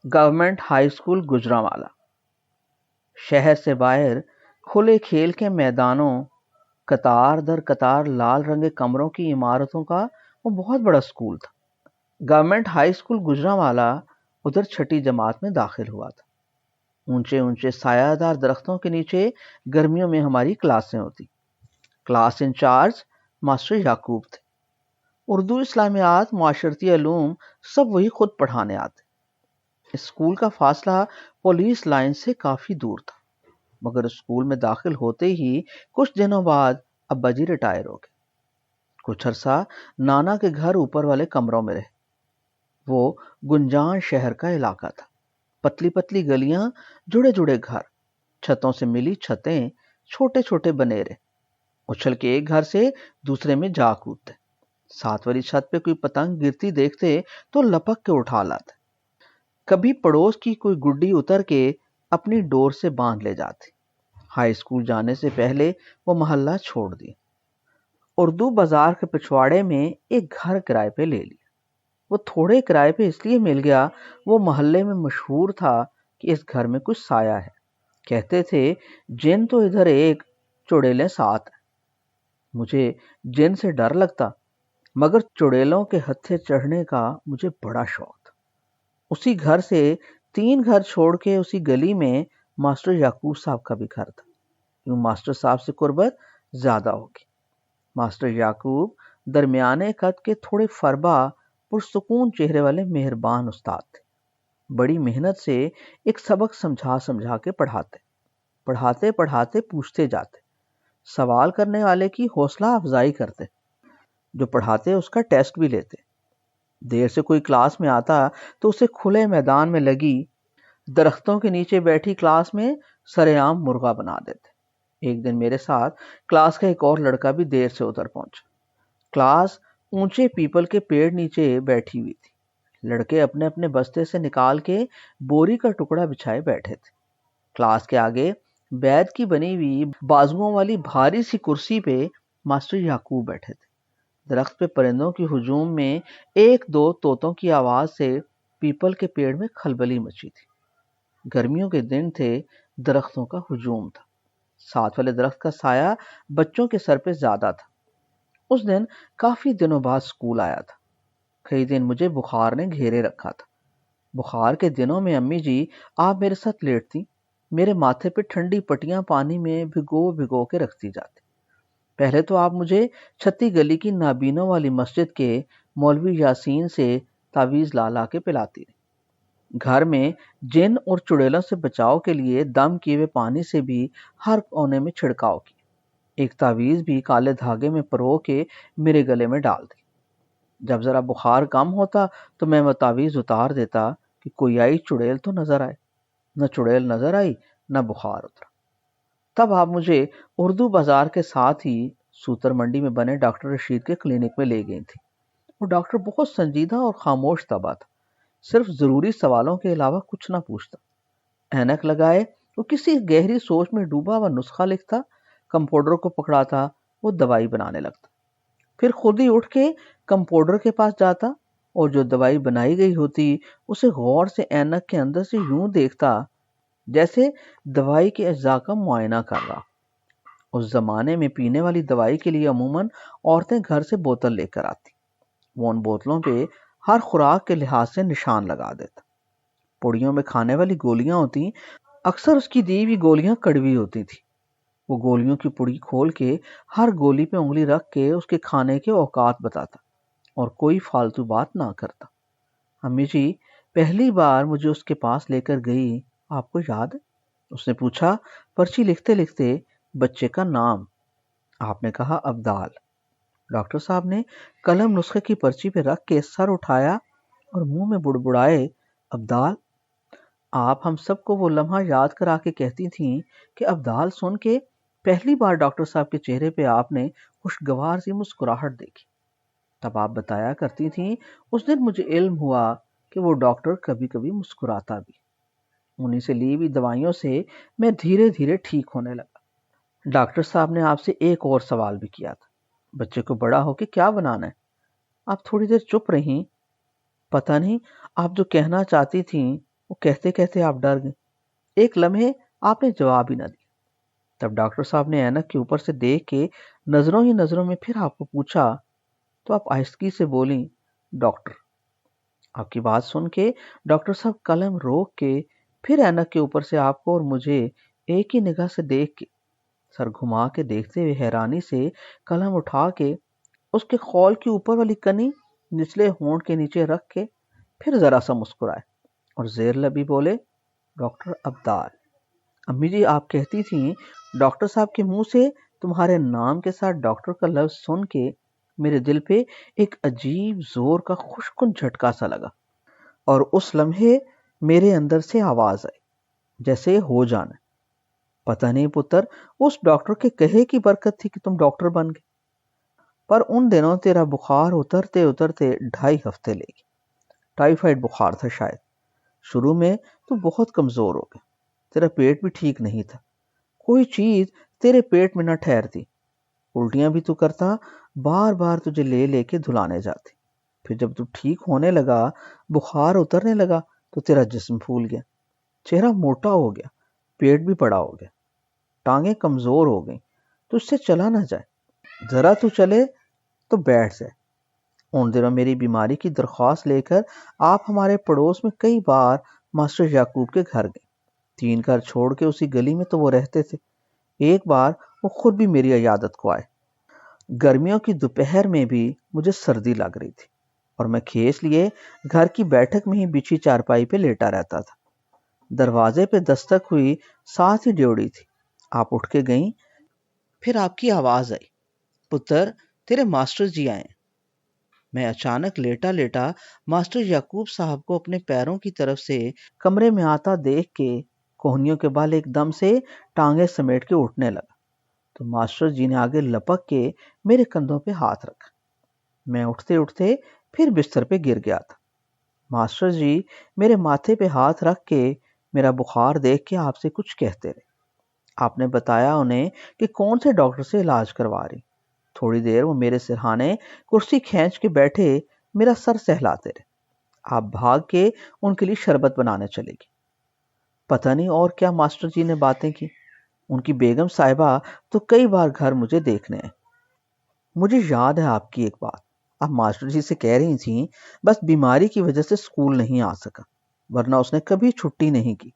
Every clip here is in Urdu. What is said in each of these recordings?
گورنمنٹ ہائی اسکول گجرانوالہ شہر سے باہر کھلے کھیل کے میدانوں، قطار در قطار لال رنگ کے کمروں کی عمارتوں کا وہ بہت بڑا اسکول تھا۔ گورنمنٹ ہائی اسکول گجرانوالہ ادھر چھٹی جماعت میں داخل ہوا تھا۔ اونچے اونچے سایہ دار درختوں کے نیچے گرمیوں میں ہماری کلاسیں ہوتی۔ کلاس انچارج ماسٹر یعقوب تھے۔ اردو، اسلامیات، معاشرتی علوم سب وہی خود پڑھانے آتے۔ اسکول کا فاصلہ پولیس لائن سے کافی دور تھا، مگر اسکول میں داخل ہوتے ہی کچھ دنوں بعد ابا جی ریٹائر ہو گئے۔ کچھ عرصہ نانا کے گھر اوپر والے کمروں میں رہے۔ وہ گنجان شہر کا علاقہ تھا، پتلی پتلی گلیاں، جڑے جڑے گھر، چھتوں سے ملی چھتیں، چھوٹے چھوٹے بنیرے، اچھل کے ایک گھر سے دوسرے میں جا کودتے۔ ساتھ والی چھت پہ کوئی پتنگ گرتی دیکھتے تو لپک کے اٹھا لاتے۔ کبھی پڑوس کی کوئی گڈی اتر کے اپنی ڈور سے باندھ لے جاتی۔ ہائی اسکول جانے سے پہلے وہ محلہ چھوڑ دی۔ اردو بازار کے پچھواڑے میں ایک گھر کرائے پہ لے لیا۔ وہ تھوڑے کرائے پہ اس لیے مل گیا، وہ محلے میں مشہور تھا کہ اس گھر میں کچھ سایہ ہے۔ کہتے تھے جن تو ادھر ایک، چڑیلیں سات ہیں۔ مجھے جن سے ڈر لگتا، مگر چڑیلوں کے ہتھے چڑھنے کا مجھے بڑا شوق تھا۔ اسی گھر سے 3 گھر چھوڑ کے اسی گلی میں ماسٹر یعقوب صاحب کا بھی گھر تھا، کیوں ماسٹر صاحب سے قربت زیادہ ہوگی۔ ماسٹر یعقوب درمیانے قد کے، تھوڑے فربا، پرسکون چہرے والے مہربان استاد تھے۔ بڑی محنت سے ایک سبق سمجھا سمجھا کے پڑھاتے پڑھاتے پوچھتے جاتے، سوال کرنے والے کی حوصلہ افزائی کرتے، جو پڑھاتے اس کا ٹیسٹ بھی لیتے۔ دیر سے کوئی کلاس میں آتا تو اسے کھلے میدان میں لگی درختوں کے نیچے بیٹھی کلاس میں سرے عام مرغا بنا دیتے۔ ایک دن میرے ساتھ کلاس کا ایک اور لڑکا بھی دیر سے ادھر پہنچا۔ کلاس اونچے پیپل کے پیڑ نیچے بیٹھی ہوئی تھی۔ لڑکے اپنے اپنے بستے سے نکال کے بوری کا ٹکڑا بچھائے بیٹھے تھے۔ کلاس کے آگے بیت کی بنی ہوئی بازوؤں والی بھاری سی کرسی پہ ماسٹر یعقوب بیٹھے تھے۔ درخت پہ پرندوں کی ہجوم میں 1-2 طوطوں کی آواز سے پیپل کے پیڑ میں کھلبلی مچی تھی۔ گرمیوں کے دن تھے، درختوں کا ہجوم تھا۔ ساتھ والے درخت کا سایہ بچوں کے سر پہ زیادہ تھا۔ اس دن کافی دنوں بعد اسکول آیا تھا۔ کئی دن مجھے بخار نے گھیرے رکھا تھا۔ بخار کے دنوں میں امی جی آپ میرے ساتھ لیٹتی، میرے ماتھے پہ ٹھنڈی پٹیاں پانی میں بھگو بھگو کے رکھتی جاتی۔ پہلے تو آپ مجھے چھتی گلی کی نابینوں والی مسجد کے مولوی یاسین سے تعویذ لا لا کے پلاتی رہی۔ گھر میں جن اور چڑیلوں سے بچاؤ کے لیے دم کیے ہوئے پانی سے بھی ہر کونے میں چھڑکاؤ کی۔ ایک تعویذ بھی کالے دھاگے میں پرو کے میرے گلے میں ڈال دی۔ جب ذرا بخار کم ہوتا تو میں وہ تعویذ اتار دیتا کہ کوئی آئی چڑیل تو نظر آئے۔ نہ چڑیل نظر آئی، نہ بخار اترا۔ تب آپ مجھے اردو بازار کے ساتھ ہی سوتر منڈی میں بنے ڈاکٹر رشید کے کلینک میں لے گئی تھی۔ وہ ڈاکٹر بہت سنجیدہ اور خاموش طبع تھا، صرف ضروری سوالوں کے علاوہ کچھ نہ پوچھتا۔ اینک لگائے وہ کسی گہری سوچ میں ڈوبا ہوا نسخہ لکھتا، کمپاؤنڈر کو پکڑاتا، وہ دوائی بنانے لگتا۔ پھر خود ہی اٹھ کے کمپاؤنڈر کے پاس جاتا اور جو دوائی بنائی گئی ہوتی اسے غور سے اینک کے اندر سے یوں دیکھتا جیسے دوائی کے اجزاء کا معائنہ کر رہا۔ اس زمانے میں پینے والی دوائی کے لیے عموماً عورتیں گھر سے بوتل لے کر آتی۔ وہ ان بوتلوں پہ ہر خوراک کے لحاظ سے نشان لگا دیتا۔ پوڑیوں میں کھانے والی گولیاں ہوتی، اکثر اس کی دی ہوئی گولیاں کڑوی ہوتی تھی۔ وہ گولیوں کی پڑی کھول کے ہر گولی پہ انگلی رکھ کے اس کے کھانے کے اوقات بتاتا اور کوئی فالتو بات نہ کرتا۔ امی جی پہلی بار مجھے اس کے پاس لے کر گئی، آپ کو یاد ہے؟ اس نے پوچھا پرچی لکھتے لکھتے بچے کا نام۔ آپ نے کہا ابدال۔ ڈاکٹر صاحب نے قلم نسخے کی پرچی پہ رکھ کے سر اٹھایا اور منہ میں بڑبڑائے، ابدال؟ آپ ہم سب کو وہ لمحہ یاد کرا کے کہتی تھیں کہ ابدال سن کے پہلی بار ڈاکٹر صاحب کے چہرے پہ آپ نے خوشگوار سی مسکراہٹ دیکھی۔ تب آپ بتایا کرتی تھیں اس دن مجھے علم ہوا کہ وہ ڈاکٹر کبھی کبھی مسکراتا بھی۔ انہی سے لی ہوئی دوائیوں سے میں دھیرے دھیرے ٹھیک ہونے لگا۔ ڈاکٹر صاحب نے آپ سے ایک اور سوال بھی کیا تھا، بچے کو بڑا ہو کے کیا بنانا ہے؟ آپ تھوڑی دیر چپ رہیں۔ پتہ نہیں آپ جو کہنا چاہتی تھیں وہ کہتے کہتے آپ ڈر گئے۔ ایک لمحے آپ نے جواب ہی نہ دیا۔ تب ڈاکٹر صاحب نے اینک کے اوپر سے دیکھ کے نظروں ہی نظروں میں پھر آپ کو پوچھا تو آپ آہستگی سے بولیں، ڈاکٹر۔ آپ کی بات سن کے ڈاکٹر صاحب قلم روک کے پھر اینک کے اوپر سے آپ کو اور مجھے ایک ہی نگاہ سے دیکھ کے سر گھما کے دیکھتے ہوئے حیرانی سے قلم اٹھا کے اس کے خول کی اوپر والی کنی نچلے ہونٹ کے نیچے رکھ کے پھر ذرا سا مسکرائے اور زیر لبی بولے، ڈاکٹر ابدال۔ امی جی آپ کہتی تھیں ڈاکٹر صاحب کے منہ سے تمہارے نام کے ساتھ ڈاکٹر کا لفظ سن کے میرے دل پہ ایک عجیب زور کا خوشکن جھٹکا سا لگا، اور اس لمحے میرے اندر سے آواز آئی جیسے ہو جانا۔ پتہ نہیں پتر اس ڈاکٹر کے کہے کی برکت تھی کہ تم ڈاکٹر بن گئے، پر ان دنوں تیرا بخار اترتے اترتے 2.5 ہفتے لے گی۔ ٹائیفائڈ بخار تھا شاید۔ شروع میں تو بہت کمزور ہو گیا، تیرا پیٹ بھی ٹھیک نہیں تھا، کوئی چیز تیرے پیٹ میں نہ ٹھہرتی، الٹیاں بھی تو کرتا، بار بار تجھے لے لے کے دھلانے جاتی۔ پھر جب تو ٹھیک ہونے لگا، بخار اترنے لگا، تو تیرا جسم پھول گیا، چہرہ موٹا ہو گیا، پیٹ بھی بڑا ہو گیا، ٹانگیں کمزور ہو گئیں، تجھ سے چلا نہ جائے، ذرا تو چلے تو بیٹھ جائے۔ ان دنوں میری بیماری کی درخواست لے کر آپ ہمارے پڑوس میں کئی بار ماسٹر یعقوب کے گھر گئے۔ 3 گھر چھوڑ کے اسی گلی میں تو وہ رہتے تھے۔ ایک بار وہ خود بھی میری عیادت کو آئے۔ گرمیوں کی دوپہر میں بھی مجھے سردی لگ رہی تھی اور میں کھیس لیے گھر کی بیٹھک میں ہی بچھی چارپائی پہ لیٹا رہتا تھا۔ دروازے پہ دستک ہوئی، ساتھ ہی ڈیوڑی تھی۔ آپ اٹھ کے گئیں، پھر آپ کی آواز آئی، پتر تیرے ماسٹر جی آئے ہیں۔ میں اچانک لیٹا لیٹا ماسٹر یعقوب صاحب کو اپنے پیروں کی طرف سے کمرے میں آتا دیکھ کے کوہنیوں کے بال ایک دم سے ٹانگیں سمیٹ کے اٹھنے لگا تو ماسٹر جی نے آگے لپک کے میرے کندھوں پہ ہاتھ رکھا۔ میں اٹھتے اٹھتے پھر بستر پہ گر گیا تھا۔ ماسٹر جی میرے ماتھے پہ ہاتھ رکھ کے میرا بخار دیکھ کے آپ سے کچھ کہتے رہے۔ آپ نے بتایا انہیں کہ کون سے ڈاکٹر سے علاج کروا رہی۔ تھوڑی دیر وہ میرے سرہانے کرسی کھینچ کے بیٹھے میرا سر سہلاتے رہے۔ آپ بھاگ کے ان کے لیے شربت بنانے چلے گی۔ پتہ نہیں اور کیا ماسٹر جی نے باتیں کی۔ ان کی بیگم صاحبہ تو کئی بار گھر مجھے دیکھنے آئے۔ مجھے یاد ہے آپ کی ایک بات، آپ ماسٹر جی سے کہہ رہی تھیں بس بیماری کی وجہ سے اسکول نہیں آ سکا، ورنہ اس نے کبھی چھٹی نہیں کی۔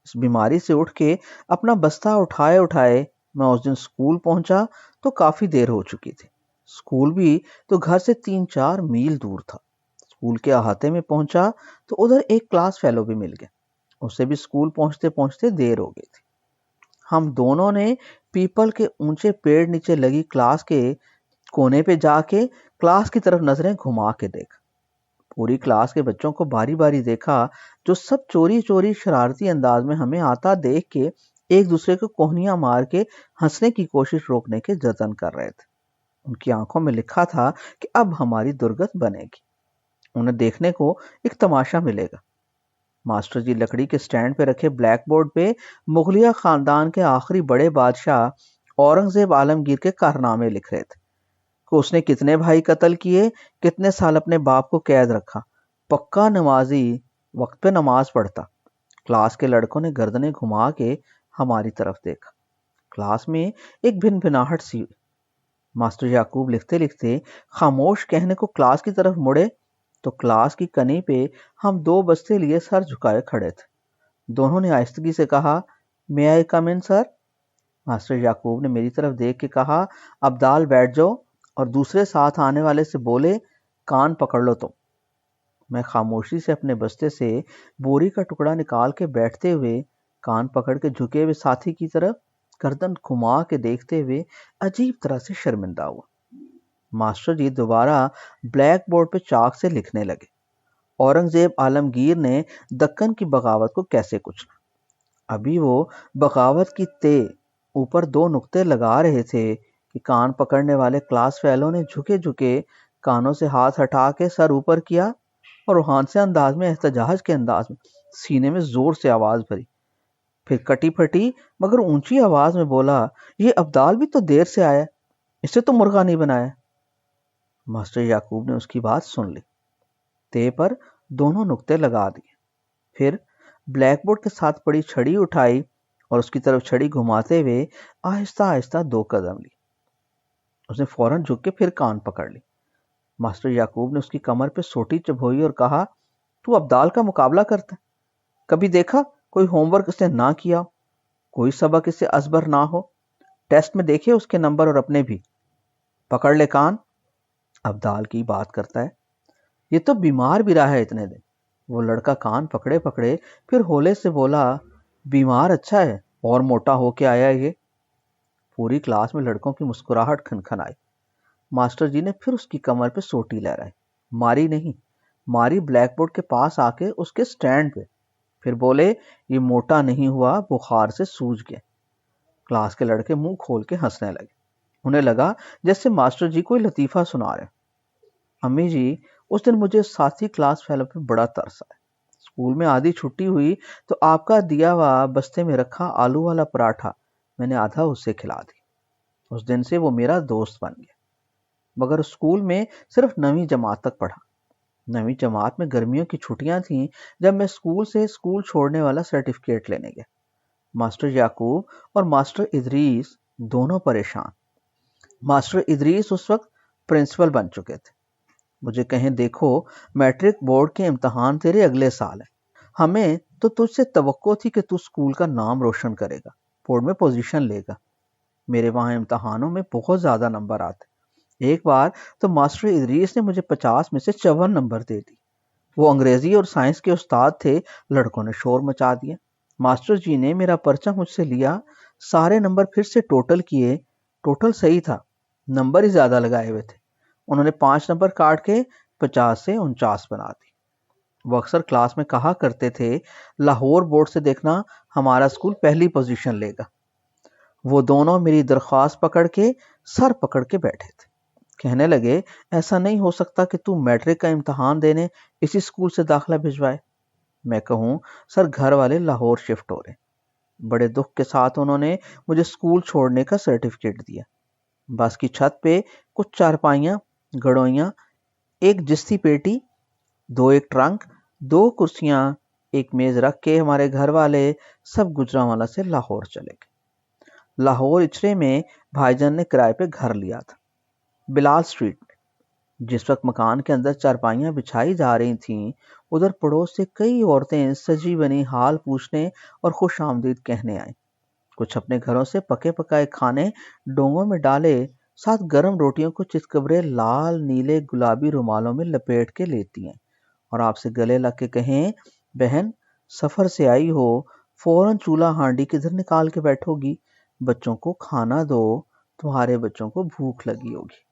اس بیماری سے اٹھ کے اپنا بستہ اٹھائے اٹھائے میں اس دن اسکول پہنچا تو کافی دیر ہو چکی تھی۔ اسکول بھی تو گھر سے 3-4 میل دور تھا۔ اسکول کے احاطے میں پہنچا تو ادھر ایک کلاس فیلو بھی مل گیا، اسے بھی اسکول پہنچتے پہنچتے دیر ہو گئی تھی۔ ہم دونوں نے پیپل کے اونچے پیڑ نیچے لگی کلاس کے کونے پہ جا کے کلاس کی طرف نظریں گھما کے دیکھا۔ پوری کلاس کے بچوں کو باری باری دیکھا، جو سب چوری چوری شرارتی انداز میں ہمیں آتا دیکھ کے ایک دوسرے کو کوہنیاں مار کے ہنسنے کی کوشش روکنے کے جتن کر رہے تھے۔ ان کی آنکھوں میں لکھا تھا کہ اب ہماری درگت بنے گی، انہیں دیکھنے کو ایک تماشا ملے گا۔ ماسٹر جی لکڑی کے سٹینڈ پہ رکھے بلیک بورڈ پہ مغلیہ خاندان کے آخری بڑے بادشاہ اورنگزیب عالمگیر کے کارنامے لکھ رہے تھے کہ اس نے کتنے بھائی قتل کیے، کتنے سال اپنے باپ کو قید رکھا، پکا نمازی، وقت پہ نماز پڑھتا۔ کلاس کے لڑکوں نے گردنیں گھما کے ہماری طرف دیکھا۔ کلاس میں ایک بھن بھناہٹ سی ہوئی۔ ماسٹر یعقوب لکھتے لکھتے خاموش کہنے کو کلاس کی طرف مڑے تو کلاس کی کنی پہ ہم 2 بستے لیے سر جھکائے کھڑے تھے۔ دونوں نے آہستگی سے کہا، may I come in sir? Master Yaqub نے میری طرف دیکھ کے کہا، ابدال بیٹھ جاؤ، اور دوسرے ساتھ آنے والے سے بولے، کان پکڑ لو تم۔ میں خاموشی سے اپنے بستے سے بوری کا ٹکڑا نکال کے بیٹھتے ہوئے کان پکڑ کے جھکے ہوئے ساتھی کی طرف گردن گھما کے دیکھتے ہوئے عجیب طرح سے شرمندہ ہوا۔ ماسٹر جی دوبارہ بلیک بورڈ پہ چاک سے لکھنے لگے، اورنگزیب عالمگیر نے دکن کی بغاوت کو کیسے کچلا۔ ابھی وہ بغاوت کی تے اوپر 2 نقطے لگا رہے تھے کہ کان پکڑنے والے کلاس فیلو نے جھکے جھکے کانوں سے ہاتھ ہٹا کے سر اوپر کیا اور روحانسے انداز میں، احتجاج کے انداز میں سینے میں زور سے آواز بھری، پھر کٹی پھٹی مگر اونچی آواز میں بولا، یہ ابدال بھی تو دیر سے آیا، اسے تو مرغا نہیں بنایا۔ ماسٹر یعقوب نے اس کی بات سن لی، تے پر 2 نقطے لگا دیے، پھر بلیک بورڈ کے ساتھ پڑی چھڑی اٹھائی اور اس کی طرف چھڑی گھماتے ہوئے آہستہ آہستہ 2 قدم لی۔ اس نے فوراً جھک کے پھر کان پکڑ لی۔ ماسٹر یعقوب نے اس کی کمر پہ سوٹی چبھوئی اور کہا، تو ابدال کا مقابلہ کرتا ہے؟ کبھی دیکھا کوئی ہوم ورک اس نے نہ کیا، کوئی سبق اسے ازبر نہ ہو؟ ٹیسٹ میں دیکھے اس کے نمبر اور اپنے بھی۔ پکڑ لے کان، ابدال کی بات کرتا ہے، یہ تو بیمار بھی رہا ہے اتنے دن۔ وہ لڑکا کان پکڑے پکڑے پھر ہولے سے بولا، بیمار اچھا ہے، اور موٹا ہو کے آیا یہ۔ پوری کلاس میں لڑکوں کی مسکراہٹ کھنکھن آئی۔ ماسٹر جی نے پھر اس کی کمر پہ سوٹی لہرائی، ماری نہیں، ماری بلیک بورڈ کے پاس آ کے اس کے سٹینڈ پہ۔ پھر بولے، یہ موٹا نہیں ہوا، بخار سے سوج گیا۔ کلاس کے لڑکے منہ کھول کے ہنسنے لگے۔ انہیں لگا جیسے ماسٹر جی کوئی لطیفہ سنا رہے۔ امی جی، اس دن مجھے ساتھی کلاس فیلو پہ بڑا ترس آیا۔ اسکول میں آدھی چھٹی ہوئی تو آپ کا دیا ہوا بستے میں رکھا آلو والا پراٹھا میں نے آدھا اسے کھلا دی۔ اس دن سے وہ میرا دوست بن گیا، مگر اسکول میں صرف 9ویں جماعت تک پڑھا۔ 9ویں جماعت میں گرمیوں کی چھٹیاں تھیں جب میں اسکول سے اسکول چھوڑنے والا سرٹیفکیٹ لینے گیا۔ ماسٹر یعقوب اور ماسٹر ادریس دونوں پریشان۔ ماسٹر ادریس اس وقت پرنسپل بن چکے تھے۔ مجھے کہیں، دیکھو میٹرک بورڈ کے امتحان تیرے اگلے سال ہیں، ہمیں تو تجھ سے توقع تھی کہ تو اسکول کا نام روشن کرے گا، بورڈ میں پوزیشن لے گا۔ میرے وہاں امتحانوں میں بہت زیادہ نمبر آتے۔ ایک بار تو ماسٹر ادریس نے مجھے 50 میں سے 54 نمبر دے دی۔ وہ انگریزی اور سائنس کے استاد تھے۔ لڑکوں نے شور مچا دیا۔ ماسٹر جی نے میرا پرچہ مجھ سے لیا، سارے نمبر پھر سے ٹوٹل کیے، ٹوٹل صحیح تھا، نمبر ہی زیادہ لگائے ہوئے تھے۔ انہوں نے 5 نمبر کاٹ کے 50 سے 49 بنا دی۔ وہ اکثر کلاس میں کہا کرتے تھے، لاہور بورڈ سے دیکھنا ہمارا اسکول پہلی پوزیشن لے گا۔ وہ دونوں میری درخواست پکڑ کے سر پکڑ کے بیٹھے تھے۔ کہنے لگے، ایسا نہیں ہو سکتا کہ تو میٹرک کا امتحان دینے اسی اسکول سے داخلہ بھجوائے۔ میں کہوں، سر گھر والے لاہور شفٹ ہو رہے۔ بڑے دکھ کے ساتھ انہوں نے مجھے اسکول چھوڑنے کا سرٹیفکیٹ دیا۔ بس کی چھت پہ کچھ چارپائیاں، گڑوئیاں، ایک جستی پیٹی، 2 ایک ٹرنک، 2 کرسیاں، ایک میز رکھ کے ہمارے گھر والے سب گجرانوالہ سے لاہور چلے گئے۔ لاہور اچرے میں بھائی جان نے کرائے پہ گھر لیا تھا، بلال سٹریٹ میں۔ جس وقت مکان کے اندر چارپائیاں بچھائی جا رہی تھیں، ادھر پڑوس سے کئی عورتیں سجی بنی حال پوچھنے اور خوش آمدید کہنے آئیں۔ کچھ اپنے گھروں سے پکے پکائے کھانے ڈونگوں میں ڈالے، ساتھ گرم روٹیوں کو چتکبرے لال نیلے گلابی رومالوں میں لپیٹ کے لیتی ہیں اور آپ سے گلے لگ کے کہیں، بہن سفر سے آئی ہو، فوراً چولہا ہانڈی کدھر نکال کے بیٹھو گی، بچوں کو کھانا دو، تمہارے بچوں کو بھوک لگی ہوگی۔